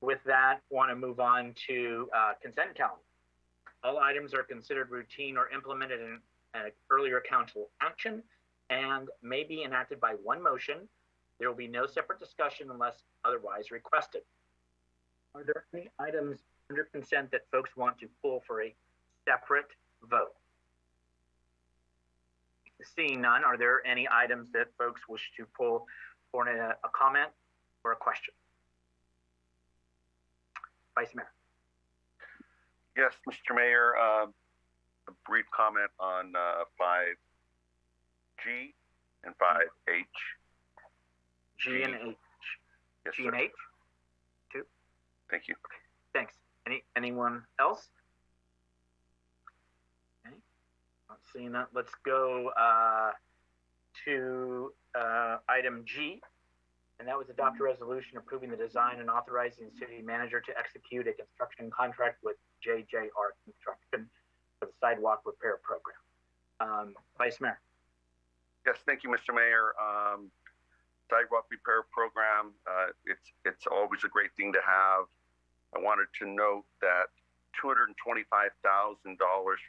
With that, want to move on to consent calendar. All items are considered routine or implemented in an earlier council action and may be enacted by one motion. There will be no separate discussion unless otherwise requested. Are there any items under consent that folks want to pull for a separate vote? Seeing none, are there any items that folks wish to pull for a comment or a question? Vice Mayor. Yes, Mr. Mayor, a brief comment on 5G and 5H. G and H. Yes, G sir. and H? Two? Thank you. Thanks. Anyone else? Okay. Not seeing that. Let's go to item G, and that was adopt a resolution approving the design and authorizing the city manager to execute a construction contract with JJR Construction for the sidewalk repair program. Vice Mayor. Yes, thank you, Mr. Mayor. Sidewalk repair program, it's always a great thing to have. I wanted to note that $225,000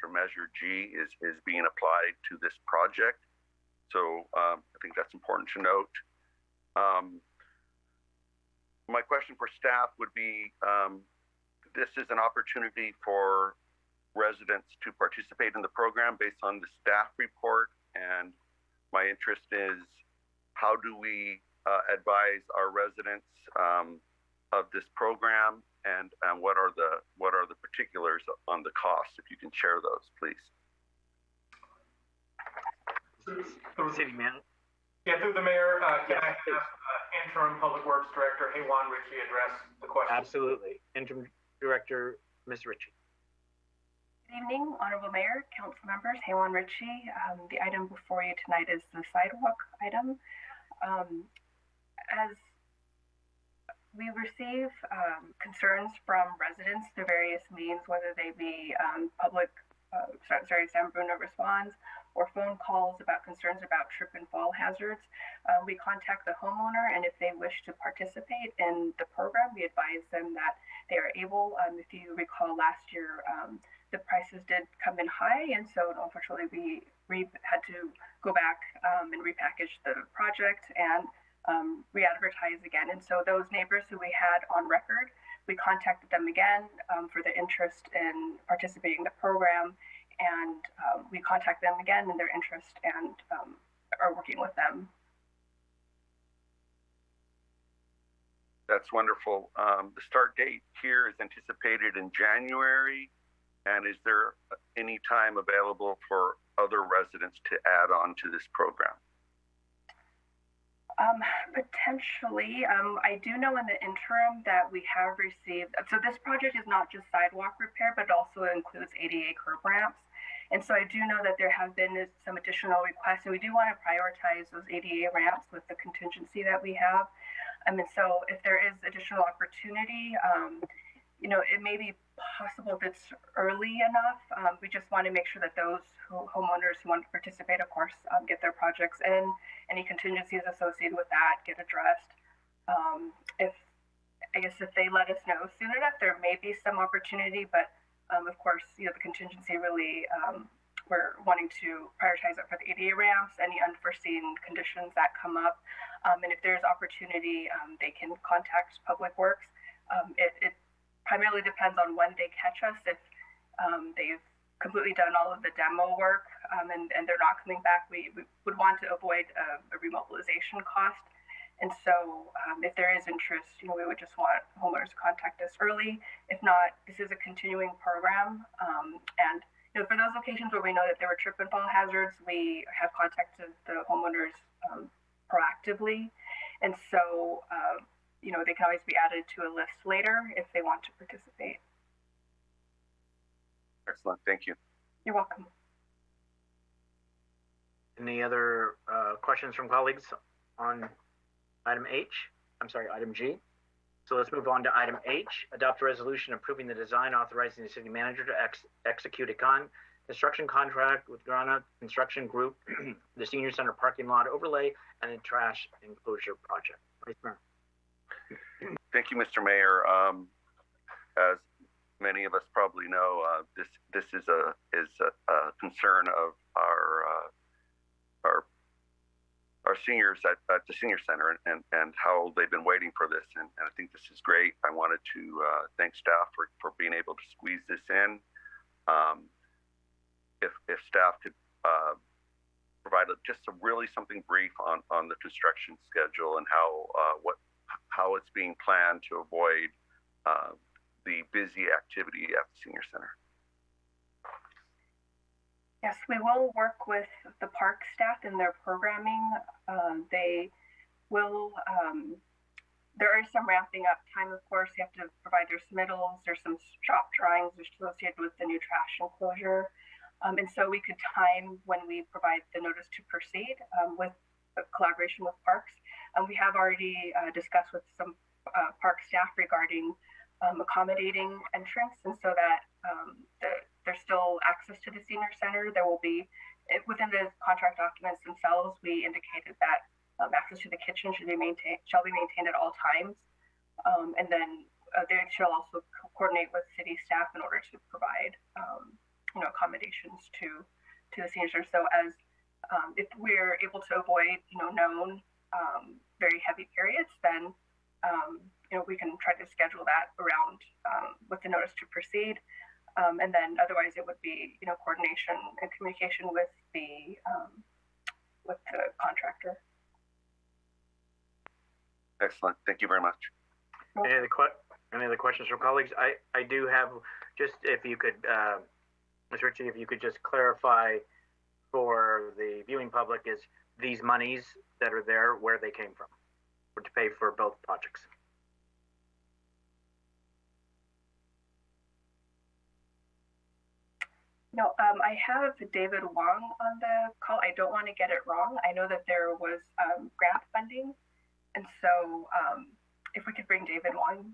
for Measure G is being applied to this project. So I think that's important to note. My question for staff would be, this is an opportunity for residents to participate in the program based on the staff report. And my interest is, how do we advise our residents of this program, and what are the particulars on the cost? If you can share those, please. City Manager. Yeah, through the mayor, can I have Interim Public Works Director Haywan Ritchie address the question? Absolutely. Interim Director, Ms. Ritchie. Good evening, Honorable Mayor, Council members, Haywan Ritchie. The item before you tonight is the sidewalk item. As we receive concerns from residents through various means, whether they be public, San Bruno responds, or phone calls about concerns about trip and fall hazards, we contact the homeowner, and if they wish to participate in the program, we advise them that they are able. If you recall last year, the prices did come in high, and so unfortunately we had to go back and repackage the project and re-advertise again. And so those neighbors who we had on record, we contacted them again for their interest in participating in the program, and we contact them again in their interest and are working with them. That's wonderful. The start date here is anticipated in January. And is there any time available for other residents to add on to this program? Potentially. I do know in the interim that we have received, so this project is not just sidewalk repair, but also includes ADA curb ramps. And so I do know that there have been some additional requests, and we do want to prioritize those ADA ramps with the contingency that we have. And so if there is additional opportunity, it may be possible if it's early enough. We just want to make sure that those homeowners who want to participate, of course, get their projects in. Any contingencies associated with that get addressed. If they let us know soon enough, there may be some opportunity, but of course, the contingency really, we're wanting to prioritize it for the ADA ramps, any unforeseen conditions that come up. And if there's opportunity, they can contact Public Works. It primarily depends on when they catch us. If they've completely done all of the demo work and they're not coming back, we would want to avoid a remobilization cost. And so if there is interest, we would just want homeowners to contact us early. If not, this is a continuing program. And for those locations where we know that there were trip and fall hazards, we have contacted the homeowners proactively. And so, they can always be added to a list later if they want to participate. Excellent, thank you. You're welcome. Any other questions from colleagues on item G? So let's move on to item H, adopt a resolution approving the design, authorizing the city manager to execute a construction contract with Grana Construction Group, the senior center parking lot overlay, and the trash enclosure project. Vice Mayor. Thank you, Mr. Mayor. As many of us probably know, this is a concern of our seniors at the senior center, and how they've been waiting for this. And I think this is great. I wanted to thank staff for being able to squeeze this in. If staff could provide just something brief on the construction schedule and how it's being planned to avoid the busy activity at the senior center. Yes, we will work with the park staff in their programming. They will, there is some ramping up time, of course. You have to provide their submittals. There's some shop drawings associated with the new trash enclosure. And so we could time when we provide the notice to proceed with a collaboration with parks. We have already discussed with some park staff regarding accommodating entrance, and so that there's still access to the senior center. There will be, within the contract documents themselves, we indicated that access to the kitchen shall be maintained at all times. And then they shall also coordinate with city staff in order to provide accommodations to the senior center. So as if we're able to avoid known very heavy periods, then we can try to schedule that around with the notice to proceed. And then otherwise it would be coordination and communication with the contractor. Excellent. Thank you very much. Any other questions from colleagues? I do have, just if you could, Ms. Ritchie, if you could just clarify for the viewing public, is these monies that are there, where they came from, or to pay for both projects? No, I have David Wong on the call. I don't want to get it wrong. I know that there was grant funding, and so if we could bring David Wong.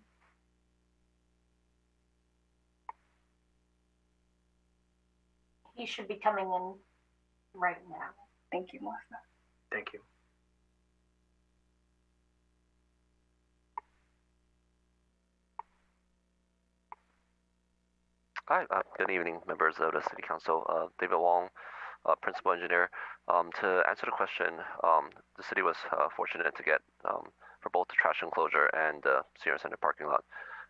He should be coming in right now. Thank you, Melissa. Thank you. Hi, good evening, members of the City Council. David Wong, Principal Engineer. To answer the question, the city was fortunate to get, for both the trash enclosure and the senior center parking lot,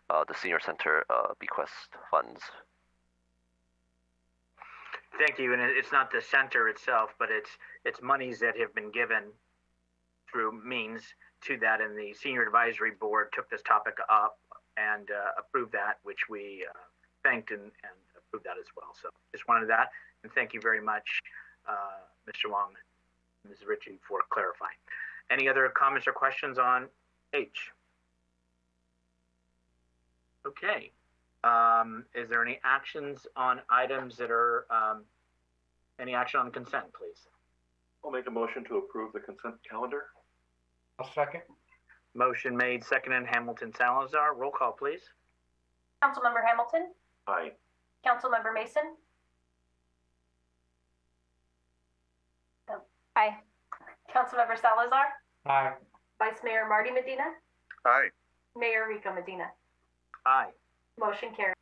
the senior center bequest funds. Thank you. And it's not the center itself, but it's monies that have been given through means to that, and the Senior Advisory Board took this topic up and approved that, which we thanked and approved that as well. So just wanted that, and thank you very much, Mr. Wong and Ms. Ritchie, for clarifying. Any other comments or questions on H? Okay. Is there any actions on items that are, any action on consent, please? I'll make a motion to approve the consent calendar. I'll second. Motion made, seconded, Hamilton Salazar. Roll call, please. Councilmember Hamilton? Aye. Councilmember Mason? Aye. Councilmember Salazar? Aye. Vice Mayor Marty Medina? Aye. Mayor Rico Medina? Aye. Motion carried.